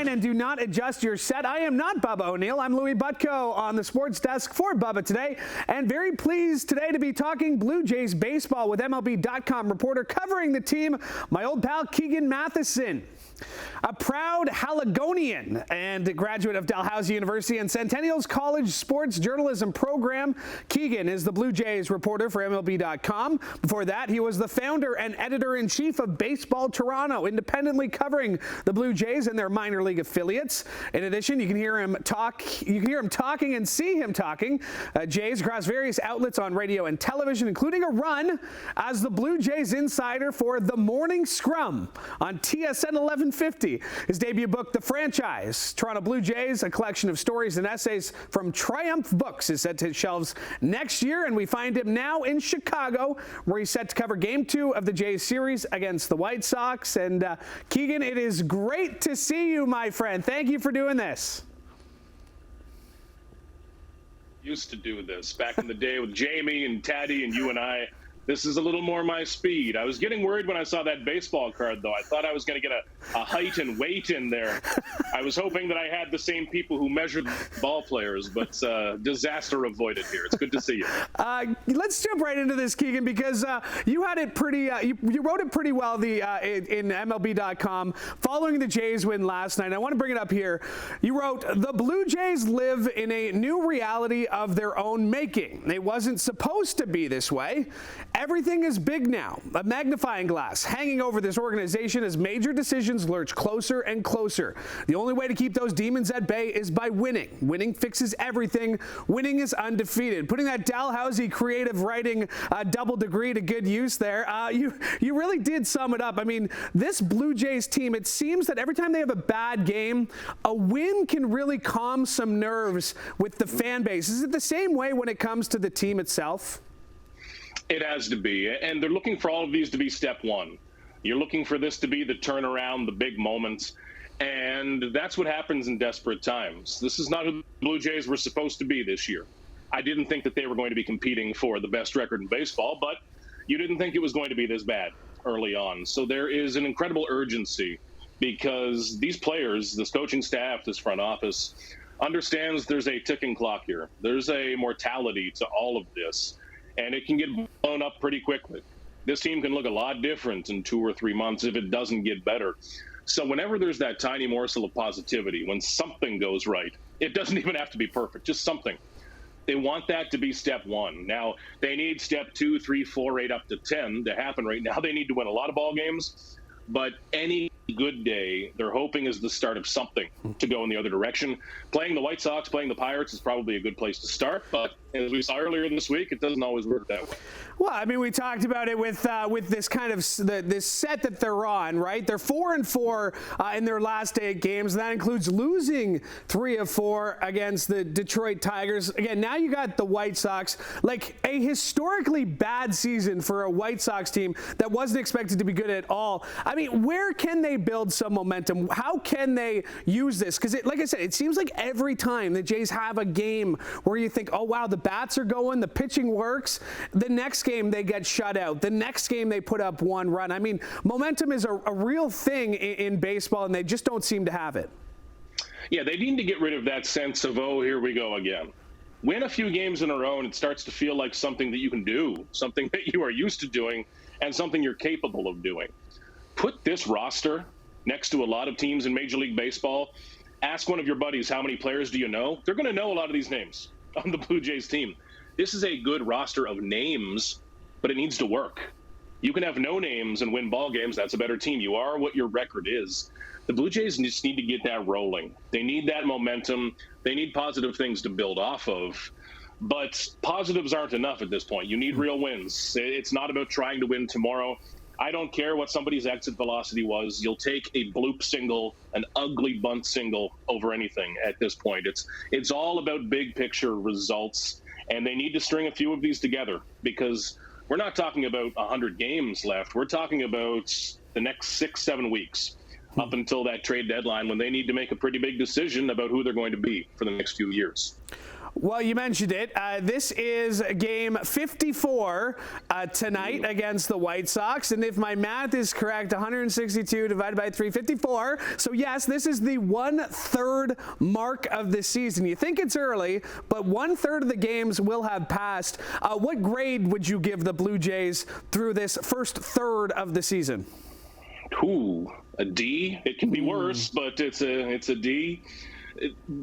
line and do not adjust your set. I am not Bubba O'Neil. I'm Louie Butko on the sports desk for Bubba today, and very pleased today to be talking Blue Jays baseball with MLB.com reporter covering the team, my old pal Keegan Matheson. A proud Haligonian and a graduate of Dalhousie University and Centennial's College Sports Journalism program, Keegan is the Blue Jays reporter for MLB.com. Before that, he was the founder and editor-in-chief of Baseball Toronto, independently covering the Blue Jays and their minor league affiliates. In addition, you can hear him talking and see him talking Jays across various outlets on radio and television, including a run as the Blue Jays insider for The Morning Scrum on TSN 1150. His debut book, The Franchise, Toronto Blue Jays, a collection of stories and essays from Triumph Books, is set to hit shelves next year, and we find him now in Chicago, where he's set to cover Game 2 of the Jays series against the White Sox. And Keegan, it is great to see you, my friend. Thank you for doing this. Used to do this back in the day with Jamie and Taddy and you and I. This is a little more my speed. I was getting worried when I saw that baseball card, though. I thought I was going to get a height and weight in there. I was hoping that I had the same people who measured ball players, but disaster avoided here. It's good to see you. Let's jump right into this, Keegan, because you had it pretty. You wrote it pretty well in MLB.com following the Jays win last night. I want to bring it up here. You wrote, "The Blue Jays live in a new reality of their own making. It wasn't supposed to be this way. Everything is big now, a magnifying glass hanging over this organization as major decisions lurch closer and closer. The only way to keep those demons at bay is by winning. Winning fixes everything. Winning is undefeated." Putting that Dalhousie creative writing double degree to good use there. You really did sum it up. I mean, this Blue Jays team, it seems that every time they have a bad game, a win can really calm some nerves with the fan base. Is it the same way when it comes to the team itself? It has to be, and they're looking for all of these to be step one. You're looking for this to be the turnaround, the big moments, and that's what happens in desperate times. This is not who the Blue Jays were supposed to be this year. I didn't think that they were going to be competing for the best record in baseball, but you didn't think it was going to be this bad early on. So there is an incredible urgency because these players, this coaching staff, this front office, understands there's a ticking clock here. There's a mortality to all of this. And it can get blown up pretty quickly. This team can look a lot different in 2 or 3 months if it doesn't get better. So whenever there's that tiny morsel of positivity, when something goes right, it doesn't even have to be perfect, just something. They want that to be step one. Now, they need step 2, 3, 4, 8, up to 10 to happen right now. They need to win a lot of ball games, but any good day, they're hoping is the start of something to go in the other direction. Playing the White Sox, playing the Pirates is probably a good place to start, but as we saw earlier this week, it doesn't always work that way. Well, I mean, we talked about it with this kind of this set that they're on, right? They're 4-4 in their last 8 games. That includes losing 3 of 4 against the Detroit Tigers. Again, now you got the White Sox, like a historically bad season for a White Sox team that wasn't expected to be good at all. I mean, where can they build some momentum? How can they use this? Because, like I said, it seems like every time the Jays have a game where you think, oh, wow, the bats are going, the pitching works, the next game they get shut out, the next game they put up 1 run. I mean, momentum is a real thing in baseball, and they just don't seem to have it. Yeah, they need to get rid of that sense of, oh, here we go again. Win a few games in a row, and it starts to feel like something that you can do, something that you are used to doing, and something you're capable of doing. Put this roster next to a lot of teams in Major League Baseball. Ask one of your buddies, how many players do you know? They're going to know a lot of these names on the Blue Jays team. This is a good roster of names, but it needs to work. You can have no names and win ball games. That's a better team. You are what your record is. The Blue Jays just need to get that rolling. They need that momentum. They need positive things to build off of. But positives aren't enough at this point. You need real wins. It's not about trying to win tomorrow. I don't care what somebody's exit velocity was. You'll take a bloop single, an ugly bunt single over anything at this point. It's all about big picture results, and they need to string a few of these together because we're not talking about 100 games left. We're talking about the next 6-7 weeks up until that trade deadline when they need to make a pretty big decision about who they're going to be for the next few years. Well, you mentioned it. This is game 54 tonight against the White Sox. And if my math is correct, 162 divided by 354. So, yes, this is the 1/3 mark of the season. You think it's early, but 1/3 of the games will have passed. What grade would you give the Blue Jays through this first third of the season? Ooh, a D. It can be worse, but it's a D.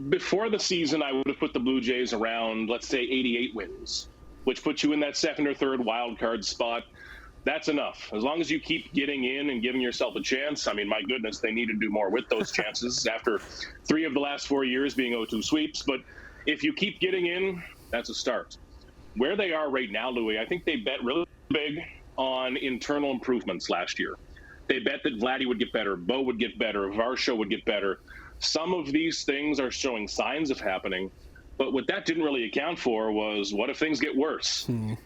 Before the season, I would have put the Blue Jays around, let's say, 88 wins, which puts you in that second or third wild card spot. That's enough. As long as you keep getting in and giving yourself a chance. I mean, my goodness, they need to do more with those chances after 3 of the last 4 years being 0-2 sweeps. But if you keep getting in, that's a start. Where they are right now, Louie, I think they bet really big on internal improvements last year. They bet that Vladdy would get better, Bo would get better, Varsho would get better. Some of these things are showing signs of happening, but what that didn't really account for was what if things get worse? And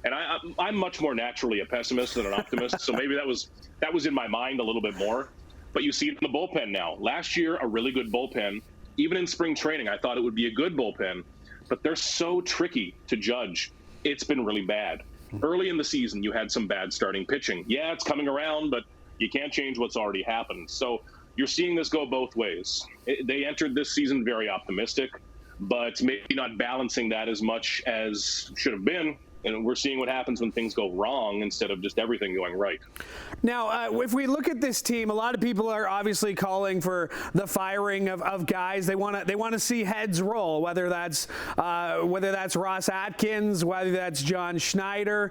I'm much more naturally a pessimist than an optimist, so maybe that was in my mind a little bit more. But you see it in the bullpen now. Last year, a really good bullpen. Even in spring training, I thought it would be a good bullpen, but they're so tricky to judge. It's been really bad. Early in the season, you had some bad starting pitching. Yeah, it's coming around, but you can't change what's already happened. So you're seeing this go both ways. They entered this season very optimistic, but maybe not balancing that as much as should have been. And we're seeing what happens when things go wrong instead of just everything going right. Now, if we look at this team, a lot of people are obviously calling for the firing of guys. They want to see heads roll, whether that's Ross Atkins, whether that's John Schneider.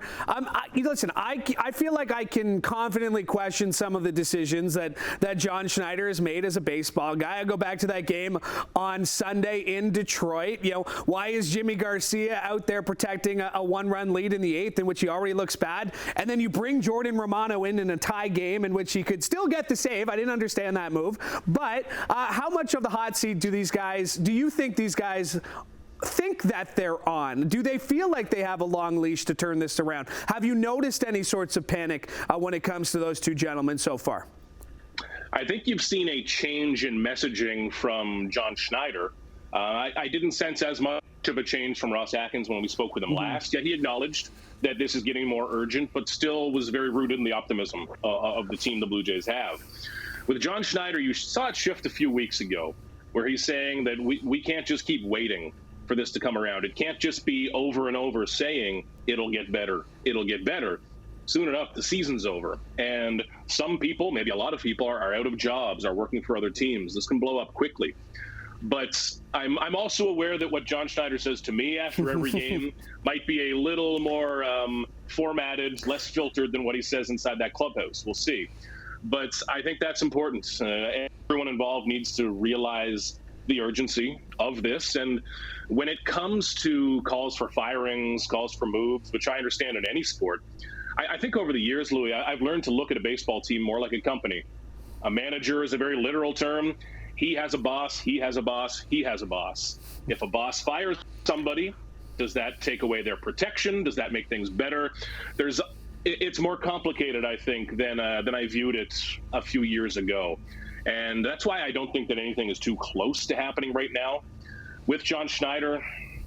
Listen, I feel like I can confidently question some of the decisions that John Schneider has made as a baseball guy. I go back to that game on Sunday in Detroit. Why is Jimmy Garcia out there protecting a one-run lead in the 8th in which he already looks bad, and then you bring Jordan Romano in a tie game in which he could still get the save? I didn't understand that move. But how much of the hot seat do you think these guys think that they're on? Do they feel like they have a long leash to turn this around? Have you noticed any sorts of panic when it comes to those two gentlemen so far? I think you've seen a change in messaging from John Schneider. I didn't sense as much of a change from Ross Atkins when we spoke with him last. Yet he acknowledged that this is getting more urgent, but still was very rooted in the optimism of the team the Blue Jays have. With John Schneider, you saw it shift a few weeks ago, where he's saying that we can't just keep waiting for this to come around. It can't just be over and over saying it'll get better, it'll get better. Soon enough, the season's over. And some people, maybe a lot of people, are out of jobs, are working for other teams. This can blow up quickly. But I'm also aware that what John Schneider says to me after every game might be a little more formatted, less filtered than what he says inside that clubhouse. We'll see. But I think that's important. Everyone involved needs to realize the urgency of this. And when it comes to calls for firings, calls for moves, which I understand in any sport, I think over the years, Louie, I've learned to look at a baseball team more like a company. A manager is a very literal term. He has a boss, he has a boss, he has a boss. If a boss fires somebody, does that take away their protection? Does that make things better? It's more complicated, I think, than I viewed it a few years ago. And that's why I don't think that anything is too close to happening right now. With John Schneider,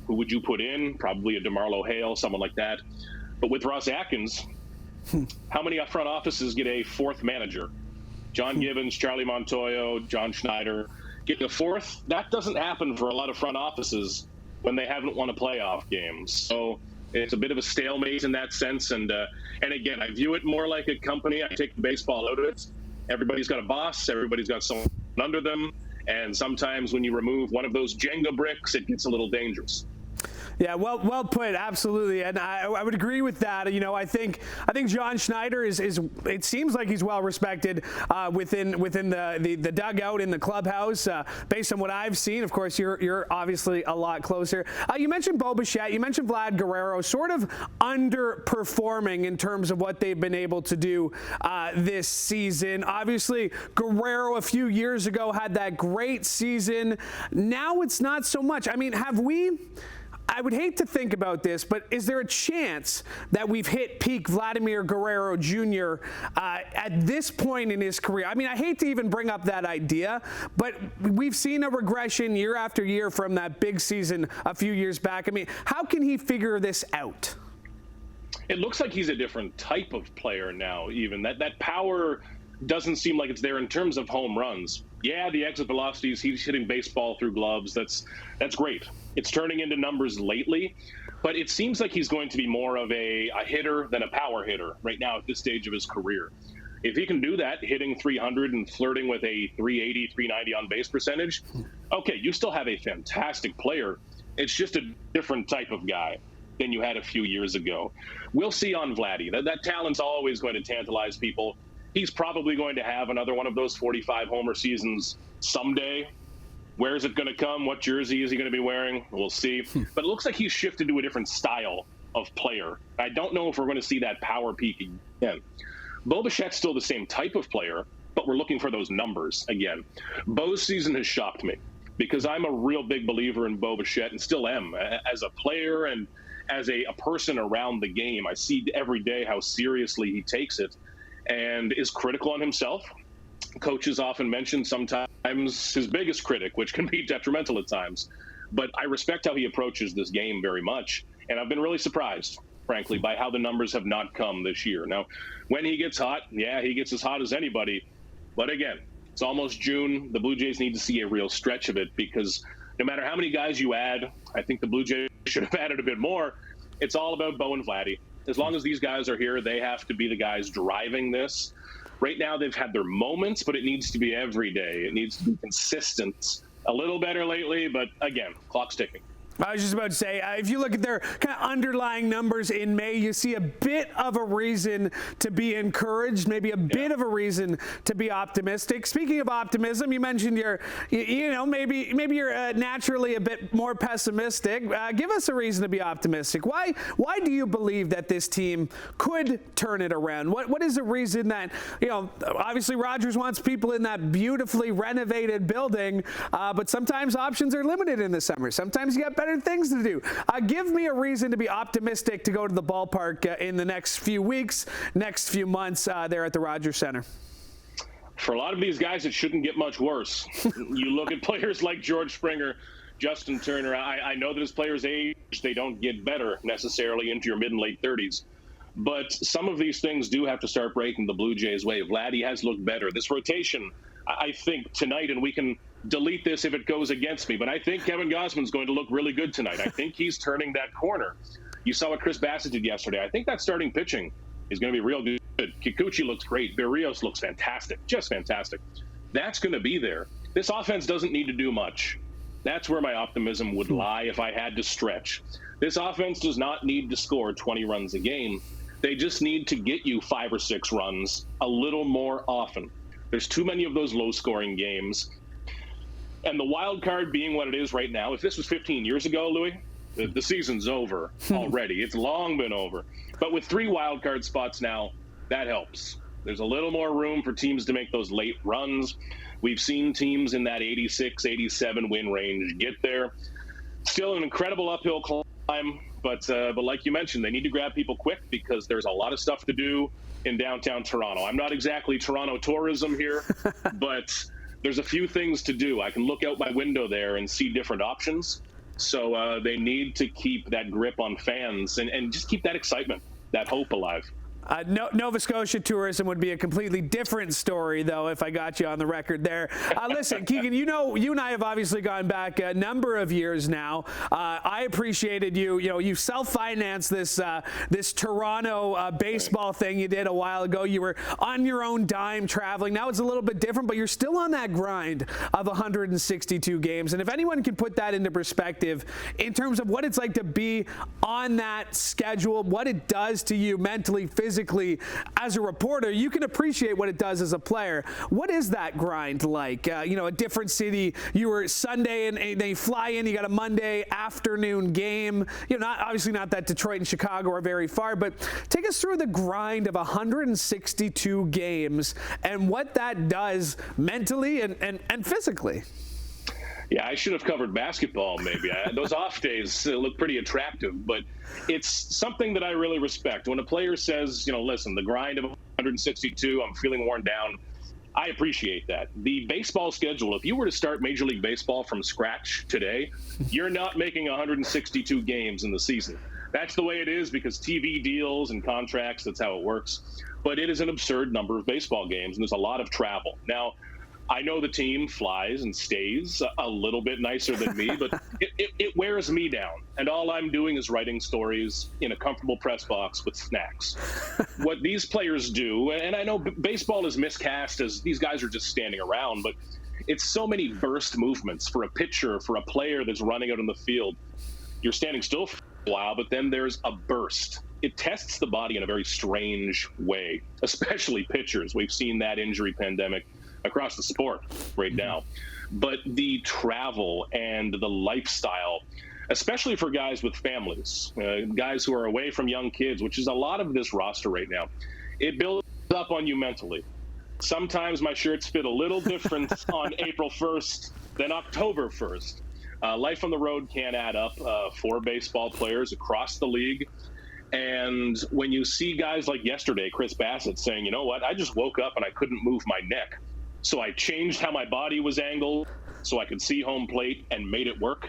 who would you put in? Probably a DeMarlo Hale, someone like that. But with Ross Atkins, how many front offices get a fourth manager? John Gibbons, Charlie Montoyo, John Schneider. Getting a fourth, that doesn't happen for a lot of front offices when they haven't won a playoff game. So it's a bit of a stalemate in that sense. And again, I view it more like a company. I take the baseball out of it. Everybody's got a boss. Everybody's got someone under them. And sometimes when you remove one of those Jenga bricks, it gets a little dangerous. Yeah, well put, absolutely, and I would agree with that. I think John Schneider is it seems like he's well respected within the dugout in the clubhouse, based on what I've seen. Of course, you're obviously a lot closer. You mentioned Bo Bichette, you mentioned Vlad Guerrero, sort of underperforming in terms of what they've been able to do this season. Obviously, Guerrero a few years ago had that great season. Now it's not so much. I mean, I would hate to think about this, but is there a chance that we've hit peak Vladimir Guerrero Jr. At this point in his career? I mean, I hate to even bring up that idea, but we've seen a regression year after year from that big season a few years back. I mean, how can he figure this out? It looks like he's a different type of player now, even. That power doesn't seem like it's there in terms of home runs. Yeah, the exit velocities, he's hitting baseball through gloves. That's great. It's turning into numbers lately, but it seems like he's going to be more of a hitter than a power hitter right now at this stage of his career. If he can do that, hitting 300 and flirting with a 380, 390 on base percentage, okay, you still have a fantastic player. It's just a different type of guy than you had a few years ago. We'll see on Vladdy. That talent's always going to tantalize people. He's probably going to have another one of those 45 homer seasons someday. Where is it going to come? What jersey is he going to be wearing? We'll see. But it looks like he's shifted to a different style of player. I don't know if we're going to see that power peak again. Bo Bichette's still the same type of player, but we're looking for those numbers again. Bo's season has shocked me because I'm a real big believer in Bo Bichette and still am as a player and as a person around the game. I see every day how seriously he takes it and is critical on himself. Coaches often mention sometimes his biggest critic, which can be detrimental at times. But I respect how he approaches this game very much. And I've been really surprised, frankly, by how the numbers have not come this year. Now, when he gets hot, yeah, he gets as hot as anybody. But again, it's almost June. The Blue Jays need to see a real stretch of it because no matter how many guys you add, I think the Blue Jays should have added a bit more. It's all about Bo and Vladdy. As long as these guys are here, they have to be the guys driving this. Right now, they've had their moments, but it needs to be every day. It needs to be consistent. A little better lately, but again, clock's ticking. I was just about to say, if you look at their kind of underlying numbers in May, you see a bit of a reason to be encouraged, maybe a bit of a reason to be optimistic. Speaking of optimism, you mentioned maybe you're naturally a bit more pessimistic. Give us a reason to be optimistic. Why do you believe that this team could turn it around? What is the reason that, obviously Rogers wants people in that beautifully renovated building, but sometimes options are limited in the summer. Sometimes you got better things to do. Give me a reason to be optimistic to go to the ballpark in the next few weeks, next few months there at the Rogers Center. For a lot of these guys, it shouldn't get much worse. You look at players like George Springer, Justin Turner. I know that as players age, they don't get better necessarily into your mid and late 30s. But some of these things do have to start breaking the Blue Jays' way. Vladdy has looked better. This rotation, I think tonight, and we can delete this if it goes against me, but I think Kevin Gausman's going to look really good tonight. I think he's turning that corner. You saw what Chris Bassett did yesterday. I think that starting pitching is going to be real good. Kikuchi looks great. Berrios looks fantastic, just fantastic. That's going to be there. This offense doesn't need to do much. That's where my optimism would lie if I had to stretch. This offense does not need to score 20 runs a game. They just need to get you 5 or 6 runs a little more often. There's too many of those low-scoring games. And the wild card being what it is right now, if this was 15 years ago, Louie, the season's over already. It's long been over. But with 3 wild card spots now, that helps. There's a little more room for teams to make those late runs. We've seen teams in that 86, 87 win range get there. Still an incredible uphill climb, but like you mentioned, they need to grab people quick because there's a lot of stuff to do in downtown Toronto. I'm not exactly Toronto tourism here, but there's a few things to do. I can look out my window there and see different options. So they need to keep that grip on fans and just keep that excitement, that hope alive. Nova Scotia tourism would be a completely different story, though, if I got you on the record there. Listen, Keegan, you and I have obviously gone back a number of years now. I appreciated you. You self-financed this Toronto baseball thing you did a while ago. You were on your own dime traveling. Now it's a little bit different, but you're still on that grind of 162 games. And if anyone can put that into perspective in terms of what it's like to be on that schedule, what it does to you mentally, physically, as a reporter, you can appreciate what it does as a player. What is that grind like? A different city. You were Sunday and they fly in. You got a Monday afternoon game. Obviously not that Detroit and Chicago are very far, but take us through the grind of 162 games and what that does mentally and physically. Yeah, I should have covered basketball maybe. Those off days look pretty attractive, but it's something that I really respect. When a player says, listen, the grind of 162, I'm feeling worn down, I appreciate that. The baseball schedule, if you were to start Major League Baseball from scratch today, you're not making 162 games in the season. That's the way it is because TV deals and contracts, that's how it works. But it is an absurd number of baseball games, and there's a lot of travel. Now, I know the team flies and stays a little bit nicer than me, but it wears me down. And all I'm doing is writing stories in a comfortable press box with snacks. What these players do, and I know baseball is miscast as these guys are just standing around, but it's so many burst movements for a pitcher, for a player that's running out in the field. You're standing still for a while, but then there's a burst. It tests the body in a very strange way, especially pitchers. We've seen that injury pandemic across the sport right now. But the travel and the lifestyle, especially for guys with families, guys who are away from young kids, which is a lot of this roster right now, it builds up on you mentally. Sometimes my shirts fit a little different on April 1st than October 1st. Life on the road can add up for baseball players across the league. And when you see guys like yesterday, Chris Bassett saying, you know what, I just woke up and I couldn't move my neck. So I changed how my body was angled so I could see home plate and made it work.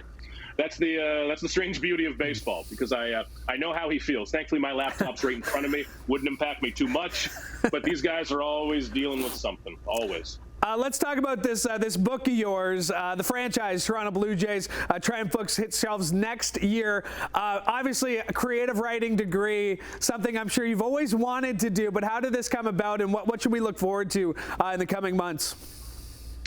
That's the strange beauty of baseball, because I know how he feels. Thankfully, my laptop's right in front of me. Wouldn't impact me too much. But these guys are always dealing with something, always. Let's talk about this book of yours, the franchise, Toronto Blue Jays. Triumph Books hit shelves next year. Obviously, a creative writing degree, something I'm sure you've always wanted to do. But how did this come about, and what should we look forward to in the coming months?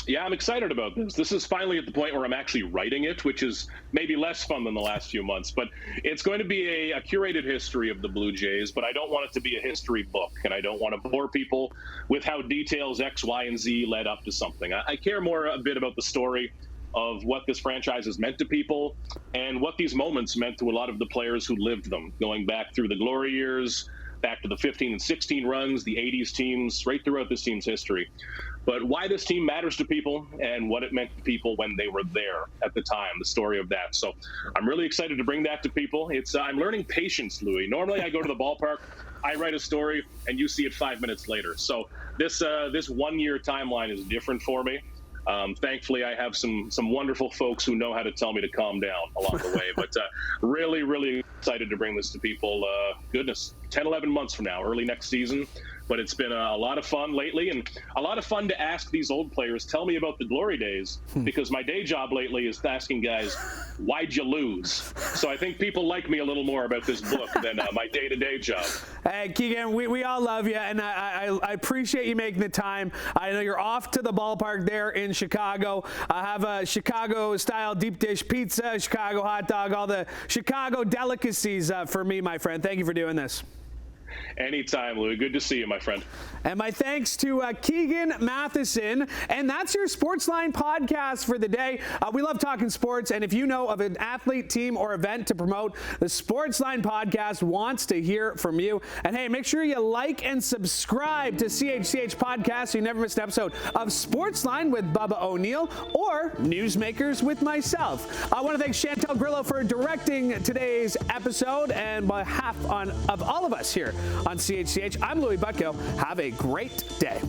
Yeah, I'm excited about this. This is finally at the point where I'm actually writing it, which is maybe less fun than the last few months. But it's going to be a curated history of the Blue Jays, but I don't want it to be a history book, and I don't want to bore people with how details X, Y, and Z led up to something. I care more a bit about the story of what this franchise has meant to people and what these moments meant to a lot of the players who lived them, going back through the glory years, back to the 15 and 16 runs, the 80s teams, right throughout this team's history. But why this team matters to people and what it meant to people when they were there at the time, the story of that. So I'm really excited to bring that to people. I'm learning patience, Louie. Normally I go to the ballpark, I write a story, and you see it 5 minutes later. So this 1 year timeline is different for me. Thankfully, I have some wonderful folks who know how to tell me to calm down along the way. But really, really excited to bring this to people. 10, 11 months from now, early next season. But it's been a lot of fun lately, and a lot of fun to ask these old players, tell me about the glory days, because my day job lately is asking guys, why'd you lose? So I think people like me a little more about this book than my day-to-day job. Hey, Keegan, we all love you, and I appreciate you making the time. I know you're off to the ballpark there in Chicago. I have a Chicago-style deep dish pizza, Chicago hot dog, all the Chicago delicacies for me, my friend. Thank you for doing this. Anytime, Louie. Good to see you, my friend. And my thanks to Keegan Matheson. And that's your Sportsline podcast for the day. We love talking sports. And if you know of an athlete, team, or event to promote, the Sportsline podcast wants to hear from you. And hey, make sure you like and subscribe to CHCH Podcast so you never miss an episode of Sportsline with Bubba O'Neil or Newsmakers with myself. I want to thank Chantel Grillo for directing today's episode. And on behalf of all of us here on CHCH, I'm Louie Butko. Have a great day.